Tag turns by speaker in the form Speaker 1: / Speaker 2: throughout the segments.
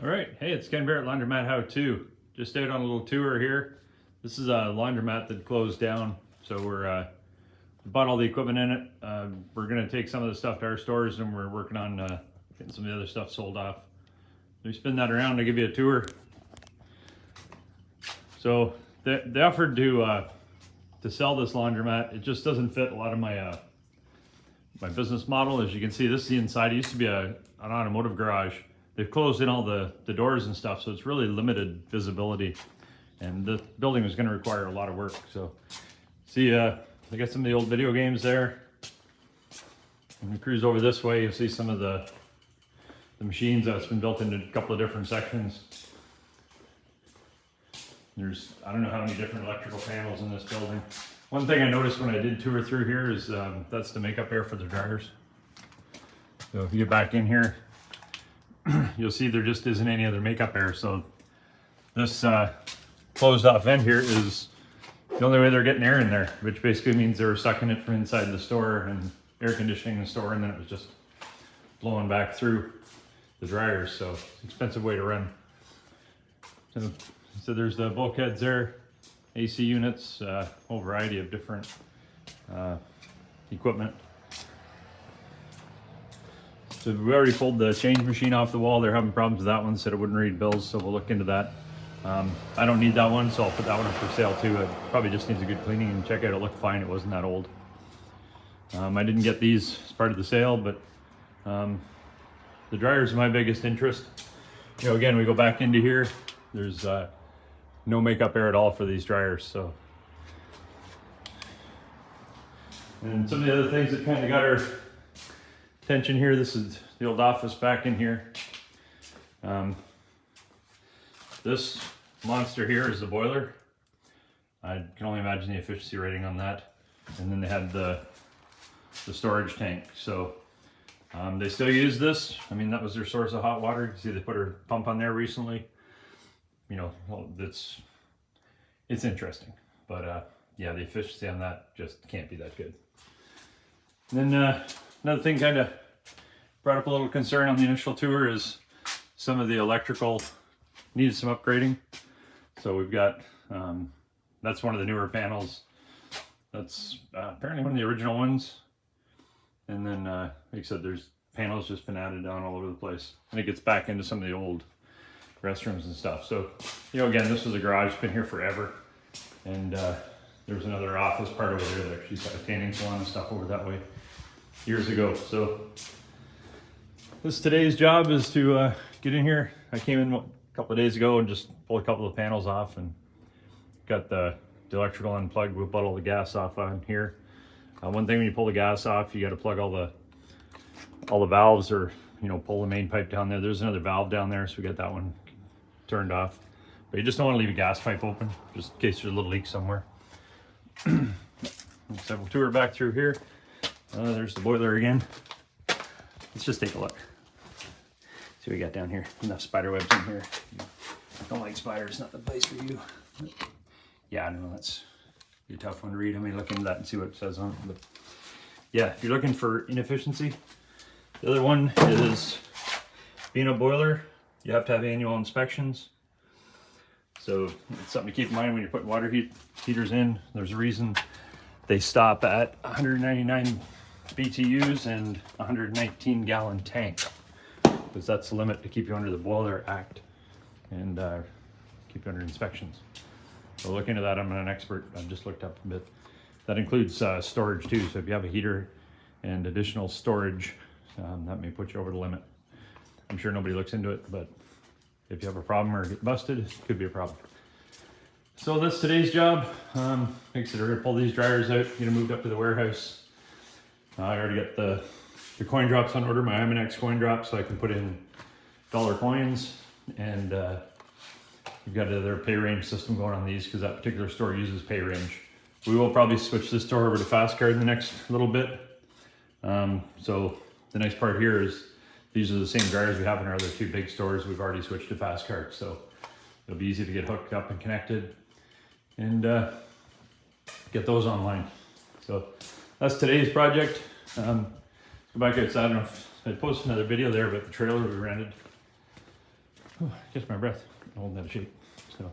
Speaker 1: All right, hey, it's Ken Barrett, Laundromat How To. Just out on a little tour here. This is a laundromat that closed down, so we bought all the equipment in it. We're gonna take some of the stuff to our stores, and we're working on getting some of the other stuff sold off. Let me spin that around to give you a tour. So they offered to sell this laundromat. It just doesn't fit a lot of my my business model. As you can see, this is the inside. It used to be an automotive garage. They've closed in all the doors and stuff, so it's really limited visibility. And the building was going to require a lot of work. So, see, they got some of the old video games there. When we cruise over this way, you'll see some of the machines that's been built into a couple of different sections. There's, I don't know how many different electrical panels in this building. One thing I noticed when I did tour through here is that's the makeup air for the dryers. So if you get back in here, you'll see there just isn't any other makeup air. So this closed off vent here is the only way they're getting air in there, which basically means they were sucking it from inside the store and air conditioning the store, and then it was just blowing back through the dryers. So it's an expensive way to run. So there's the bulkheads there, AC units, a whole variety of different equipment. So we already pulled the change machine off the wall. They're having problems with that one, said it wouldn't read bills, so we'll look into that. I don't need that one, so I'll put that one up for sale too. It probably just needs a good cleaning and check out. It looked fine, it wasn't that old. I didn't get these as part of the sale, but the dryers are my biggest interest. You know, again, we go back into here, there's no makeup air at all for these dryers. So, and some of the other things that kind of got our attention here, this is the old office back in here. This monster here is the boiler. I can only imagine the efficiency rating on that. And then they had the storage tank. So they still use this. I mean, that was their source of hot water. You see they put a pump on there recently. You know, well, it's interesting, but yeah, the efficiency on that just can't be that good. And then another thing kind of brought up a little concern on the initial tour is some of the electrical needed some upgrading. So we've got, that's one of the newer panels. That's apparently one of the original ones. And then, like I said, there's panels just been added on all over the place. And it gets back into some of the old restrooms and stuff. So, you know, again, this was a garage, been here forever. And there's another office part over there that she's got a tanning salon and stuff over that way years ago. So today's job is to get in here. I came in a couple of days ago and just pulled a couple of panels off and got the electrical unplugged. We'll butt all the gas off on here. One thing when you pull the gas off, you got to plug all the valves, or you know, pull the main pipe down there. There's another valve down there, so we got that one turned off. But you just don't want to leave a gas pipe open, just in case there's a little leak somewhere. So we'll tour back through here. There's the boiler again. Let's just take a look. See what we got down here. Enough spider webs in here. Don't like spiders, not the place for you. Yeah, I know that's a tough one to read. I may look into that and see what it says on it. But yeah, if you're looking for inefficiency, the other one is being a boiler, you have to have annual inspections. So it's something to keep in mind when you're putting water heaters in. There's a reason they stop at 199 BTUs and 119 gallon tank, because that's the limit to keep you under the Boiler Act and keep you under inspections. So look into that. I'm not an expert. I've just looked up a bit. That includes storage too. So if you have a heater and additional storage, that may put you over the limit. I'm sure nobody looks into it, but if you have a problem or get busted, it could be a problem. So that's today's job. Like I said, we're gonna pull these dryers out, get them moved up to the warehouse. I already got the coin drops on order, my M&X coin drops, so I can put in dollar coins. And we've got their pay range system going on these, because that particular store uses pay range. We will probably switch this store over to fast card in the next little bit. So the nice part here is these are the same dryers we have in our other two big stores. We've already switched to fast card, so it'll be easy to get hooked up and connected and get those online. So that's today's project. Go back outside. I don't know if I posted another video there about the trailer we rented. Catch my breath, holding that shape. So,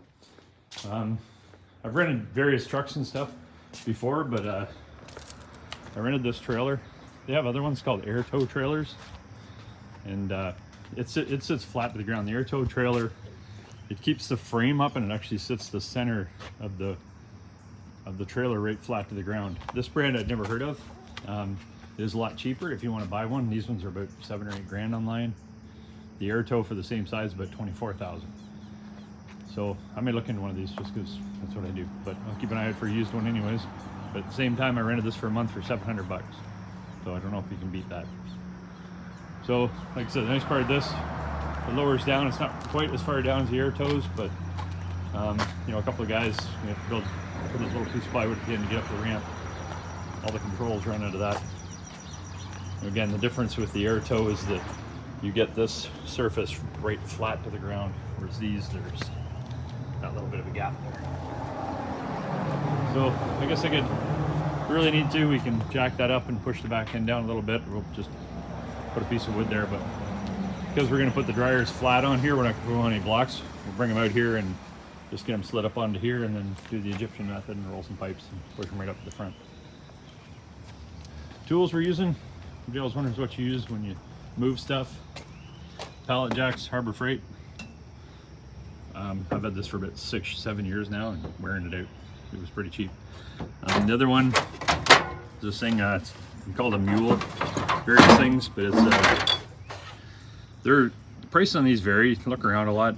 Speaker 1: I've rented various trucks and stuff before, but I rented this trailer. They have other ones called air tow trailers, and it sits flat to the ground. The air tow trailer, it keeps the frame up, and it actually sits the center of the trailer right flat to the ground. This brand I'd never heard of. It is a lot cheaper if you want to buy one. These ones are about 7 or 8 grand online. The air tow for the same size is about 24,000. So I may look into one of these just because that's what I do. But I'll keep an eye out for a used one anyways. But at the same time, I rented this for a month for 700 bucks. So I don't know if you can beat that. So like I said, the nice part of this, it lowers down. It's not quite as far down as the air tows, but you know, a couple of guys, you have to put this little piece of plywood at the end to get up the ramp. All the controls run into that. And again, the difference with the air tow is that you get this surface right flat to the ground, whereas these, there's that little bit of a gap there. So I guess I could, really need to, we can jack that up and push the back end down a little bit. We'll just put a piece of wood there, but because we're going to put the dryers flat on here, we're not going to put any blocks. We'll bring them out here and just get them slid up onto here, and then do the Egyptian method and roll some pipes and push them right up to the front. Tools we're using, everybody always wonders what you use when you move stuff. Pallet jacks, Harbor Freight. I've had this for about 6-7 years now and wearing it out. It was pretty cheap. The other one, this thing, it's called a mule. Various things, but it's the price on these vary. You can look around a lot.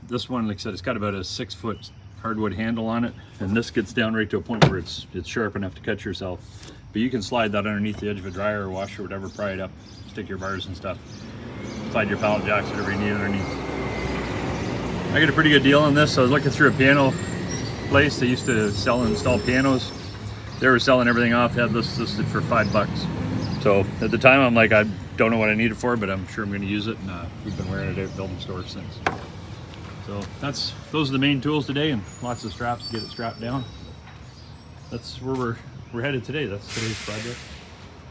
Speaker 1: This one, like I said, it's got about a 6-foot hardwood handle on it, and this gets down right to a point where it's sharp enough to cut yourself. But you can slide that underneath the edge of a dryer or washer or whatever, pry it up, stick your bars and stuff. Slide your pallet jacks, whatever you need underneath. I got a pretty good deal on this. I was looking through a piano place. They used to sell and install pianos. They were selling everything off. They had this listed for $5. So at the time, I'm like, I don't know what I need it for, but I'm sure I'm going to use it. And we've been wearing it out building stores since. So those are the main tools today, and lots of straps to get it strapped down. That's where we're headed today. That's today's project.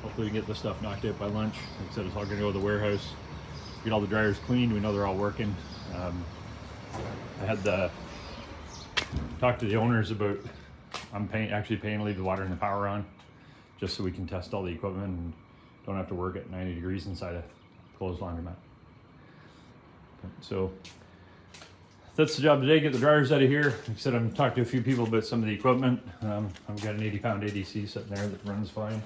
Speaker 1: Hopefully we can get this stuff knocked out by lunch. Like I said, it's all going to go to the warehouse. Get all the dryers cleaned. We know they're all working. I had talked to the owners about actually paying to leave the water and the power on, just so we can test all the equipment and don't have to work at 90 degrees inside a closed laundromat. So that's the job today. Get the dryers out of here. Like I said, I'm talking to a few people about some of the equipment. I've got an 80-pound ADC sitting there that runs fine.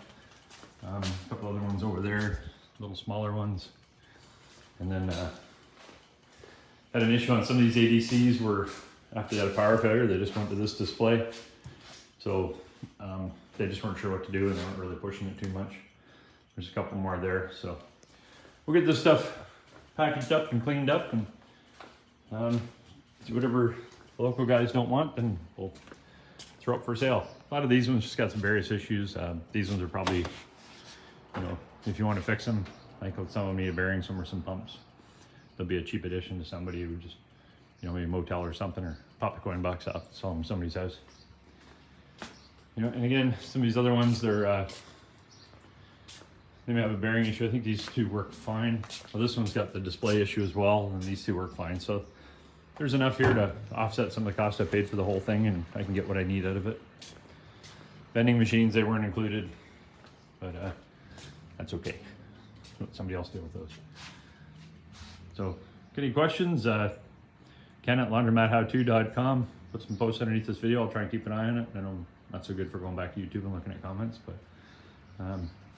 Speaker 1: A couple other ones over there, little smaller ones. And then had an issue on some of these ADCs where after they had a power failure, they just went to this display. So they just weren't sure what to do, and they weren't really pushing it too much. There's a couple more there. So we'll get this stuff packaged up and cleaned up, and whatever the local guys don't want, then we'll throw up for sale. A lot of these ones just got some various issues. These ones are probably, you know, if you want to fix them, like some of them need a bearing, some or some pumps. They'll be a cheap addition to somebody who just, you know, maybe a motel or something, or pop the coin box off, sell them somebody's house. You know, and again, some of these other ones, they may have a bearing issue. I think these two work fine. Well, this one's got the display issue as well, and these two work fine. So there's enough here to offset some of the cost I paid for the whole thing, and I can get what I need out of it. Vending machines, they weren't included, but that's okay. Let somebody else deal with those. So, get any questions? Ken at laundromathowto.com. Put some posts underneath this video. I'll try and keep an eye on it. I know I'm not so good for going back to YouTube and looking at comments, but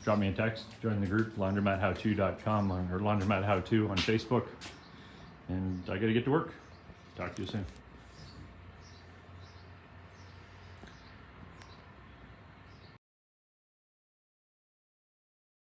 Speaker 1: drop me a text. Join the group, laundromathowto.com or laundromathowto on Facebook. And I got to get to work. Talk to you soon.